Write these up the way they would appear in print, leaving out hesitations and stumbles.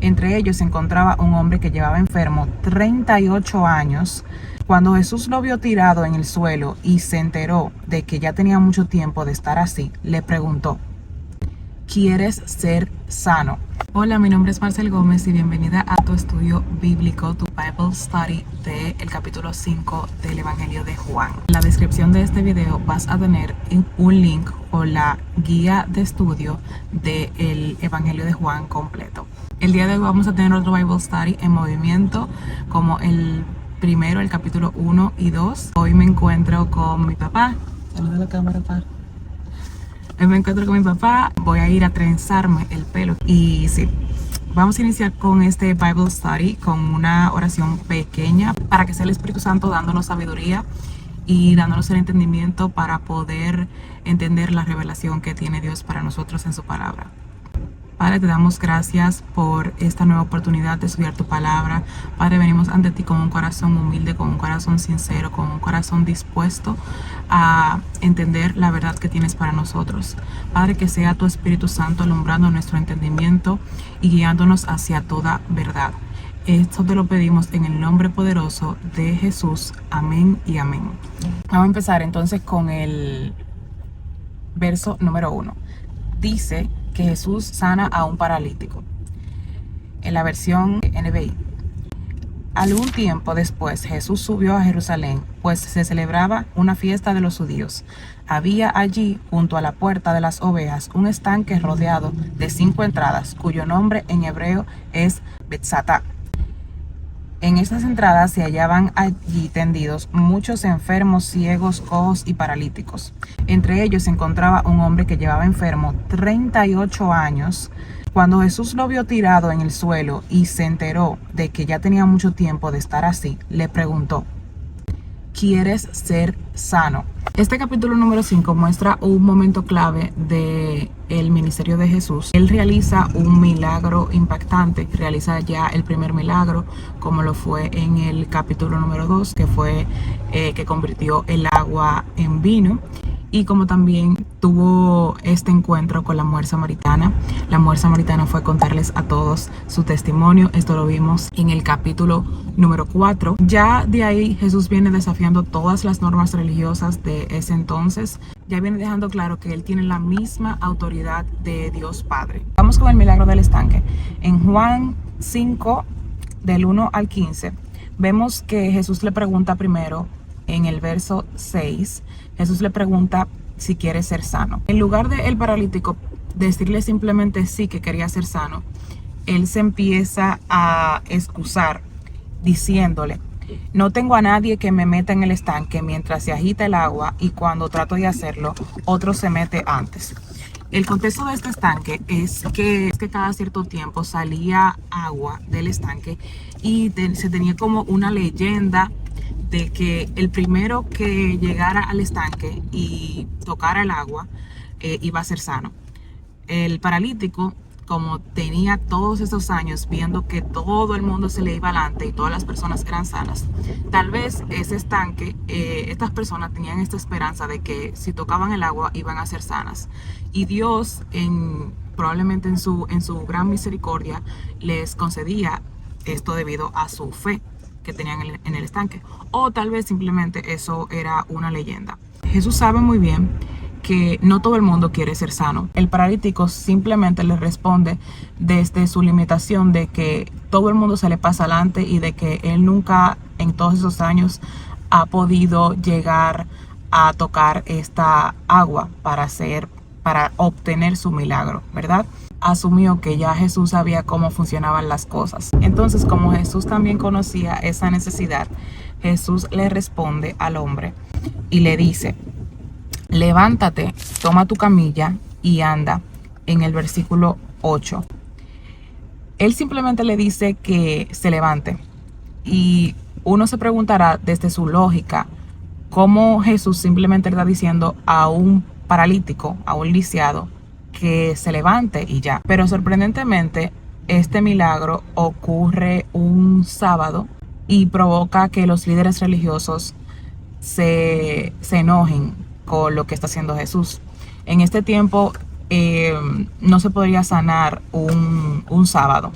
Entre ellos se encontraba un hombre que llevaba enfermo 38 años. Cuando Jesús lo vio tirado en el suelo y se enteró de que ya tenía mucho tiempo de estar así, le preguntó: ¿quieres ser sano? Hola, mi nombre es Marcel Gómez y bienvenida a tu estudio bíblico, tu Bible Study del capítulo 5 del Evangelio de Juan. En la descripción de este video vas a tener un link o la guía de estudio del Evangelio de Juan completo. El día de hoy vamos a tener otro Bible Study en movimiento, como el primero, el capítulo 1 y 2. Hoy me encuentro con mi papá. Saluda a la cámara, papá. Hoy me encuentro con mi papá, voy a ir a trenzarme el pelo. Y sí, vamos a iniciar con este Bible Study con una oración pequeña para que sea el Espíritu Santo dándonos sabiduría y dándonos el entendimiento para poder entender la revelación que tiene Dios para nosotros en su palabra. Padre, te damos gracias por esta nueva oportunidad de estudiar tu palabra. Padre, venimos ante ti con un corazón humilde, con un corazón sincero, con un corazón dispuesto a entender la verdad que tienes para nosotros. Padre, que sea tu Espíritu Santo alumbrando nuestro entendimiento y guiándonos hacia toda verdad. Esto te lo pedimos en el nombre poderoso de Jesús. Amén y amén. Vamos a empezar entonces con el verso número 1. Dice que Jesús sana a un paralítico. En la versión NBI. Algún tiempo después Jesús subió a Jerusalén, pues se celebraba una fiesta de los judíos. Había allí, junto a la puerta de las ovejas, un estanque rodeado de 5 entradas, cuyo nombre en hebreo es Betzatá. En estas entradas se hallaban allí tendidos muchos enfermos, ciegos, cojos y paralíticos. Entre ellos se encontraba un hombre que llevaba enfermo 38 años. Cuando Jesús lo vio tirado en el suelo y se enteró de que ya tenía mucho tiempo de estar así, le preguntó: ¿quieres ser sano? Este capítulo número 5 muestra un momento clave del ministerio de Jesús. Él realiza un milagro impactante, realiza ya el primer milagro, como lo fue en el capítulo número 2, que fue que convirtió el agua en vino. Y como también tuvo este encuentro con la mujer samaritana. La mujer samaritana fue a contarles a todos su testimonio. Esto lo vimos en el capítulo número 4. Ya de ahí Jesús viene desafiando todas las normas religiosas de ese entonces. Ya viene dejando claro que él tiene la misma autoridad de Dios Padre. Vamos con el milagro del estanque. En Juan 5, del 1 al 15, vemos que Jesús le pregunta primero, en el verso 6, Jesús le pregunta si quiere ser sano. En lugar de el paralítico decirle simplemente sí que quería ser sano, él se empieza a excusar diciéndole: no tengo a nadie que me meta en el estanque mientras se agita el agua, y cuando trato de hacerlo, otro se mete antes. El contexto de este estanque es que cada cierto tiempo salía agua del estanque y se tenía como una leyenda de que el primero que llegara al estanque y tocara el agua iba a ser sano. El paralítico, como tenía todos estos años viendo que todo el mundo se le iba adelante y todas las personas eran sanas, tal vez ese estanque, estas personas tenían esta esperanza de que si tocaban el agua iban a ser sanas. Y Dios, probablemente en su gran misericordia, les concedía esto debido a su fe que tenían en el estanque, o tal vez simplemente eso era una leyenda. Jesús sabe muy bien que no todo el mundo quiere ser sano. El paralítico simplemente le responde desde su limitación de que todo el mundo se le pasa adelante y de que él nunca en todos esos años ha podido llegar a tocar esta agua para obtener su milagro, ¿verdad? Asumió que ya Jesús sabía cómo funcionaban las cosas. Entonces, como Jesús también conocía esa necesidad, Jesús le responde al hombre y le dice: levántate, toma tu camilla y anda, en el versículo 8. Él simplemente le dice que se levante. Y uno se preguntará desde su lógica, ¿cómo Jesús simplemente le está diciendo a un paralítico, a un lisiado, que se levante y ya? Pero sorprendentemente, este milagro ocurre un sábado y provoca que los líderes religiosos se enojen con lo que está haciendo Jesús. En este tiempo no se podría sanar un sábado.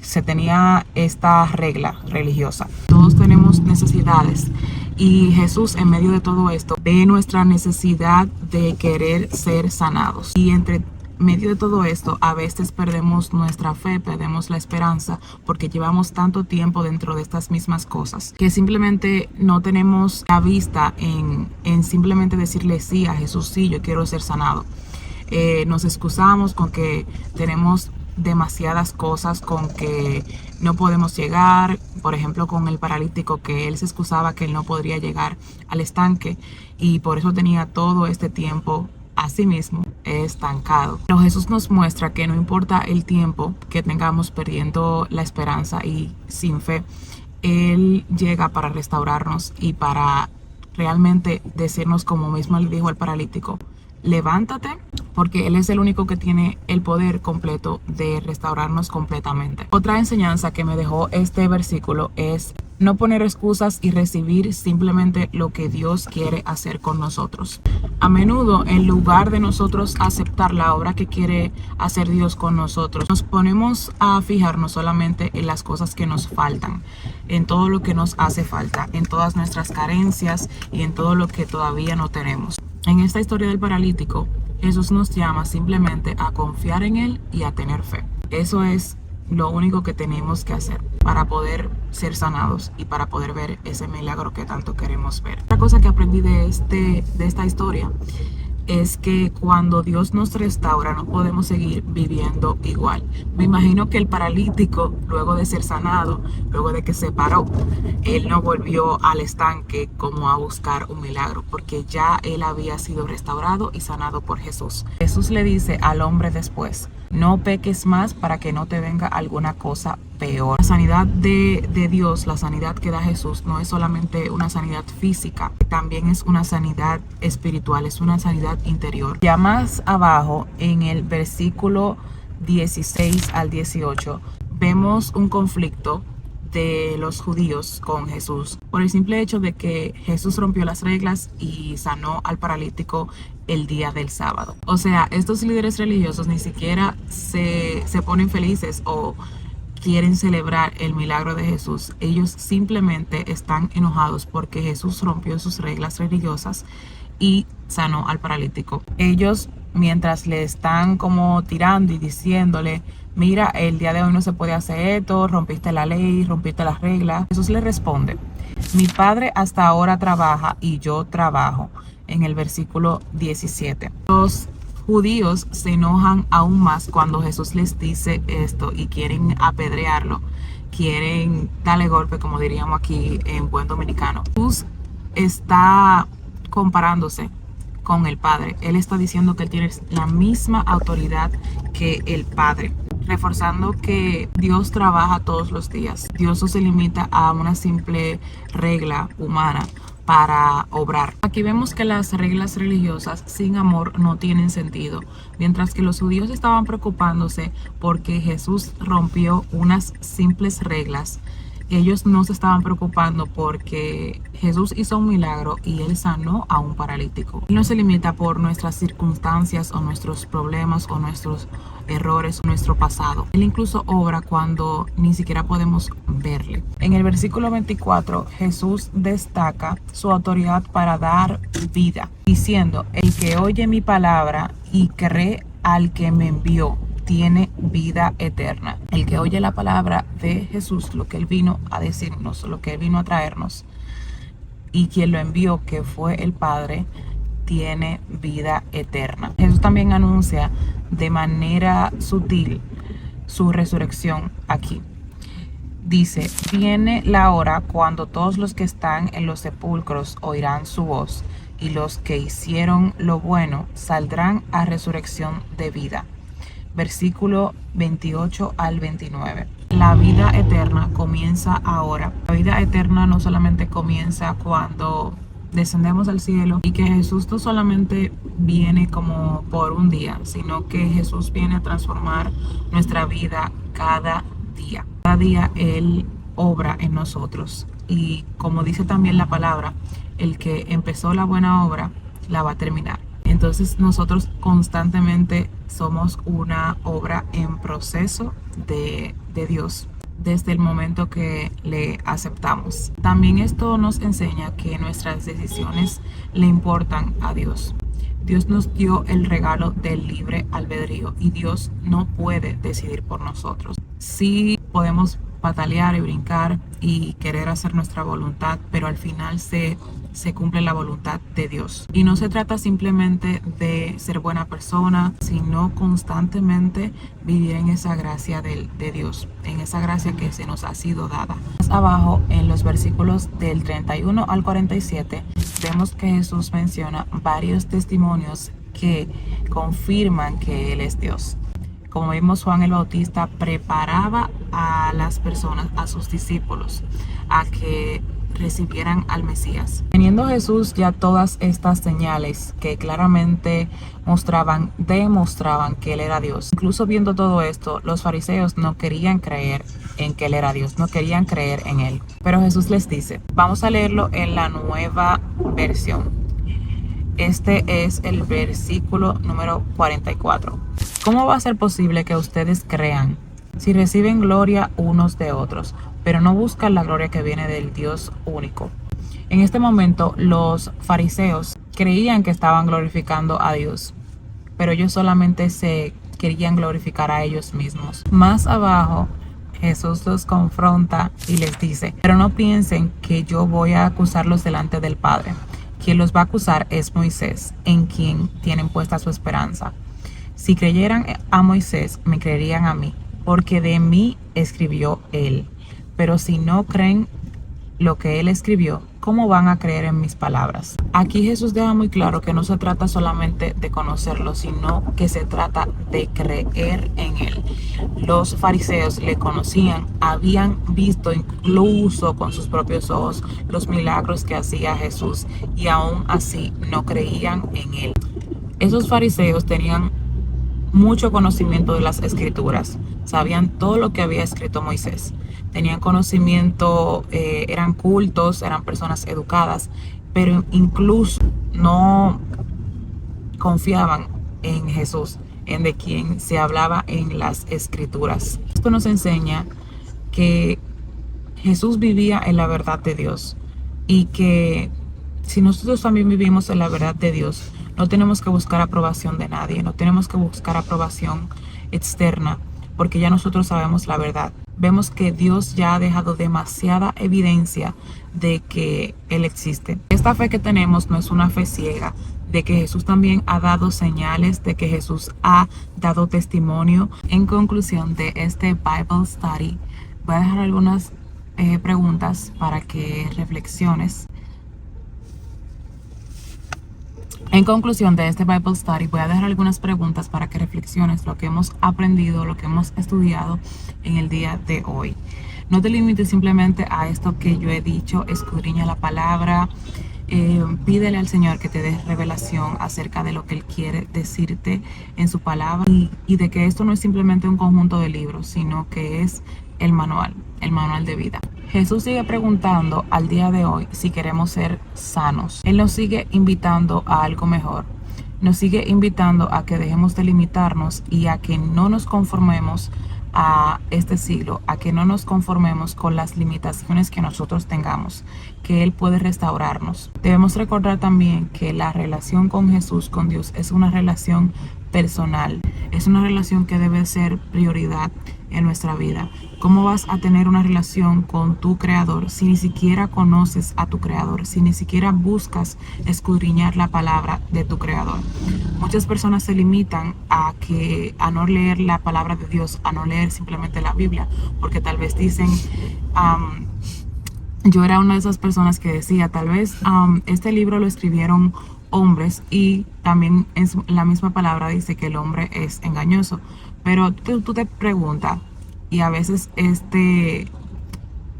se tenía esta regla religiosa. Todos tenemos necesidades y Jesús en medio de todo esto ve nuestra necesidad de querer ser sanados. Y entre medio de todo esto, a veces perdemos nuestra fe, perdemos la esperanza, porque llevamos tanto tiempo dentro de estas mismas cosas, que simplemente no tenemos la vista en simplemente decirle sí a Jesús, sí, yo quiero ser sanado. Nos excusamos con que tenemos demasiadas cosas, con que no podemos llegar, por ejemplo con el paralítico, que él se excusaba que él no podría llegar al estanque y por eso tenía todo este tiempo así mismo estancado. Pero Jesús nos muestra que no importa el tiempo que tengamos perdiendo la esperanza y sin fe, Él llega para restaurarnos y para realmente decirnos, como mismo le dijo al paralítico, levántate, porque Él es el único que tiene el poder completo de restaurarnos completamente. Otra enseñanza que me dejó este versículo es no poner excusas y recibir simplemente lo que Dios quiere hacer con nosotros. A menudo, en lugar de nosotros aceptar la obra que quiere hacer Dios con nosotros, nos ponemos a fijarnos solamente en las cosas que nos faltan, en todo lo que nos hace falta, en todas nuestras carencias y en todo lo que todavía no tenemos. En esta historia del paralítico, Jesús nos llama simplemente a confiar en Él y a tener fe. Eso es lo único que tenemos que hacer para poder ser sanados y para poder ver ese milagro que tanto queremos ver. Otra cosa que aprendí de esta historia es que cuando Dios nos restaura no podemos seguir viviendo igual. Me imagino que el paralítico, luego de ser sanado, luego de que se paró, él no volvió al estanque como a buscar un milagro, porque ya él había sido restaurado y sanado por Jesús. Jesús le dice al hombre después, no peques más para que no te venga alguna cosa peor. La sanidad de Dios, la sanidad que da Jesús, no es solamente una sanidad física, también es una sanidad espiritual, es una sanidad interior. Ya más abajo, en el versículo 16 al 18, vemos un conflicto de los judíos con Jesús por el simple hecho de que Jesús rompió las reglas y sanó al paralítico el día del sábado. O sea, estos líderes religiosos ni siquiera se ponen felices o quieren celebrar el milagro de Jesús. Ellos simplemente están enojados porque Jesús rompió sus reglas religiosas y sanó al paralítico. Ellos, mientras le están como tirando y diciéndole, mira, el día de hoy no se puede hacer esto, rompiste la ley, rompiste las reglas, Jesús le responde, mi padre hasta ahora trabaja y yo trabajo, en el versículo 17. Los judíos se enojan aún más cuando Jesús les dice esto y quieren apedrearlo, quieren darle golpe, como diríamos aquí en buen dominicano. Jesús está comparándose con el Padre. Él está diciendo que él tiene la misma autoridad que el Padre, reforzando que Dios trabaja todos los días. Dios no se limita a una simple regla humana para obrar. Aquí vemos que las reglas religiosas sin amor no tienen sentido, mientras que los judíos estaban preocupándose porque Jesús rompió unas simples reglas. Ellos no se estaban preocupando porque Jesús hizo un milagro y Él sanó a un paralítico. Él no se limita por nuestras circunstancias o nuestros problemas o nuestros errores o nuestro pasado. Él incluso obra cuando ni siquiera podemos verle. En el versículo 24, Jesús destaca su autoridad para dar vida, diciendo, el que oye mi palabra y cree al que me envió, tiene vida eterna. El que oye la palabra de Jesús, lo que Él vino a decirnos, lo que Él vino a traernos, y quien lo envió, que fue el Padre, tiene vida eterna. Jesús también anuncia de manera sutil su resurrección aquí. Dice, viene la hora cuando todos los que están en los sepulcros oirán su voz, y los que hicieron lo bueno saldrán a resurrección de vida. Versículo 28 al 29. La vida eterna comienza ahora. La vida eterna no solamente comienza cuando descendemos al cielo, y que Jesús no solamente viene como por un día, sino que Jesús viene a transformar nuestra vida cada día. Cada día Él obra en nosotros, y como dice también la palabra, el que empezó la buena obra la va a terminar. Entonces nosotros constantemente somos una obra en proceso de Dios. desde el momento que le aceptamos. También esto nos enseña que nuestras decisiones le importan a Dios. Dios nos dio el regalo del libre albedrío y Dios no puede decidir por nosotros. Sí podemos patalear y brincar y querer hacer nuestra voluntad, pero al final se cumple la voluntad de Dios. Y no se trata simplemente de ser buena persona, sino constantemente vivir en esa gracia de Dios, en esa gracia que se nos ha sido dada. Más abajo, en los versículos del 31 al 47, vemos que Jesús menciona varios testimonios que confirman que Él es Dios. Como vimos, Juan el Bautista preparaba a las personas, a sus discípulos, a que recibieran al Mesías. Teniendo Jesús ya todas estas señales que claramente demostraban que Él era Dios. Incluso viendo todo esto, los fariseos no querían creer en que Él era Dios, no querían creer en Él. Pero Jesús les dice, vamos a leerlo en la Nueva Versión. Este es el versículo número 44. ¿Cómo va a ser posible que ustedes crean si reciben gloria unos de otros, pero no buscan la gloria que viene del Dios único? En este momento, los fariseos creían que estaban glorificando a Dios, pero ellos solamente se querían glorificar a ellos mismos. Más abajo, Jesús los confronta y les dice, pero no piensen que yo voy a acusarlos delante del Padre. Quien los va a acusar es Moisés, en quien tienen puesta su esperanza. Si creyeran a Moisés, me creerían a mí, porque de mí escribió él. Pero si no creen lo que él escribió, ¿cómo van a creer en mis palabras? Aquí Jesús deja muy claro que no se trata solamente de conocerlo, sino que se trata de creer en él. Los fariseos le conocían, habían visto incluso con sus propios ojos los milagros que hacía Jesús y aún así no creían en él. Esos fariseos tenían mucho conocimiento de las escrituras, sabían todo lo que había escrito Moisés, tenían conocimiento, eran cultos, eran personas educadas, pero incluso no confiaban en Jesús, en de quien se hablaba en las escrituras. Esto nos enseña que Jesús vivía en la verdad de Dios y que si nosotros también vivimos en la verdad de Dios, no tenemos que buscar aprobación de nadie, no tenemos que buscar aprobación externa, porque ya nosotros sabemos la verdad. Vemos que Dios ya ha dejado demasiada evidencia de que Él existe. Esta fe que tenemos no es una fe ciega, de que Jesús también ha dado señales, de que Jesús ha dado testimonio. En conclusión de este Bible Study, voy a dejar algunas preguntas para que reflexiones. En conclusión de este Bible Study, voy a dejar algunas preguntas para que reflexiones lo que hemos aprendido, lo que hemos estudiado en el día de hoy. No te limites simplemente a esto que yo he dicho, escudriña la palabra, pídele al Señor que te dé revelación acerca de lo que Él quiere decirte en su palabra y de que esto no es simplemente un conjunto de libros, sino que es el manual de vida. Jesús sigue preguntando al día de hoy si queremos ser sanos. Él nos sigue invitando a algo mejor. Nos sigue invitando a que dejemos de limitarnos y a que no nos conformemos a este siglo, a que no nos conformemos con las limitaciones que nosotros tengamos, que Él puede restaurarnos. Debemos recordar también que la relación con Jesús, con Dios, es una relación personal, es una relación que debe ser prioridad en nuestra vida. ¿Cómo vas a tener una relación con tu Creador si ni siquiera conoces a tu Creador, si ni siquiera buscas escudriñar la palabra de tu Creador? Muchas personas se limitan a no leer la palabra de Dios, a no leer simplemente la Biblia, porque tal vez dicen, yo era una de esas personas que decía, tal vez este libro lo escribieron hombres y también en la misma palabra dice que el hombre es engañoso. Pero tú te preguntas, y a veces este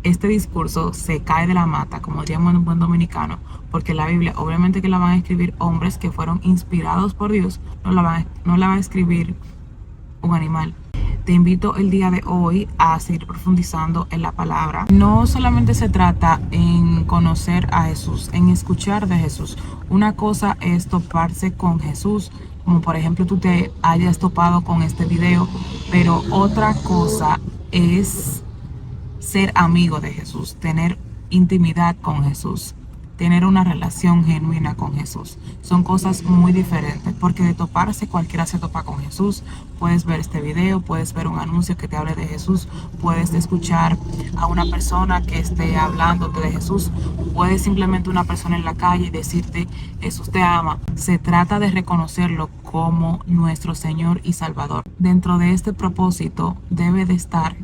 discurso se cae de la mata, como diríamos en un buen dominicano, porque la Biblia obviamente que la van a escribir hombres que fueron inspirados por Dios, no la va a escribir un animal. Te invito el día de hoy a seguir profundizando en la palabra. No solamente se trata en conocer a Jesús, en escuchar de Jesús. Una cosa es toparse con Jesús, como por ejemplo tú te hayas topado con este video, pero otra cosa es ser amigo de Jesús, tener intimidad con Jesús, tener una relación genuina con Jesús. Son cosas muy diferentes, porque de toparse cualquiera se topa con Jesús. Puedes ver este video, puedes ver un anuncio que te hable de Jesús, puedes escuchar a una persona que esté hablándote de Jesús, puedes simplemente una persona en la calle decirte Jesús te ama. Se trata de reconocerlo como nuestro Señor y Salvador. Dentro de este propósito debe de estar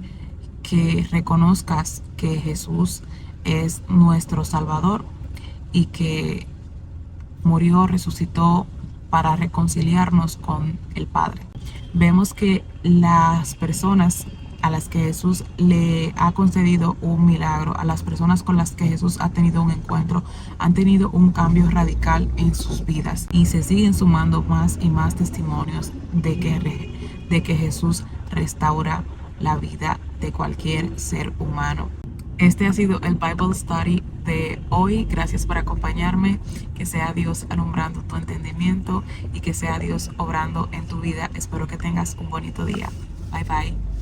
que reconozcas que Jesús es nuestro Salvador y que murió, resucitó para reconciliarnos con el Padre. Vemos que las personas a las que Jesús le ha concedido un milagro, a las personas con las que Jesús ha tenido un encuentro, han tenido un cambio radical en sus vidas, y se siguen sumando más y más testimonios de que Jesús restaura la vida de cualquier ser humano. Este ha sido el Bible Study de hoy. Gracias por acompañarme. Que sea Dios alumbrando tu entendimiento y que sea Dios obrando en tu vida. Espero que tengas un bonito día. Bye bye.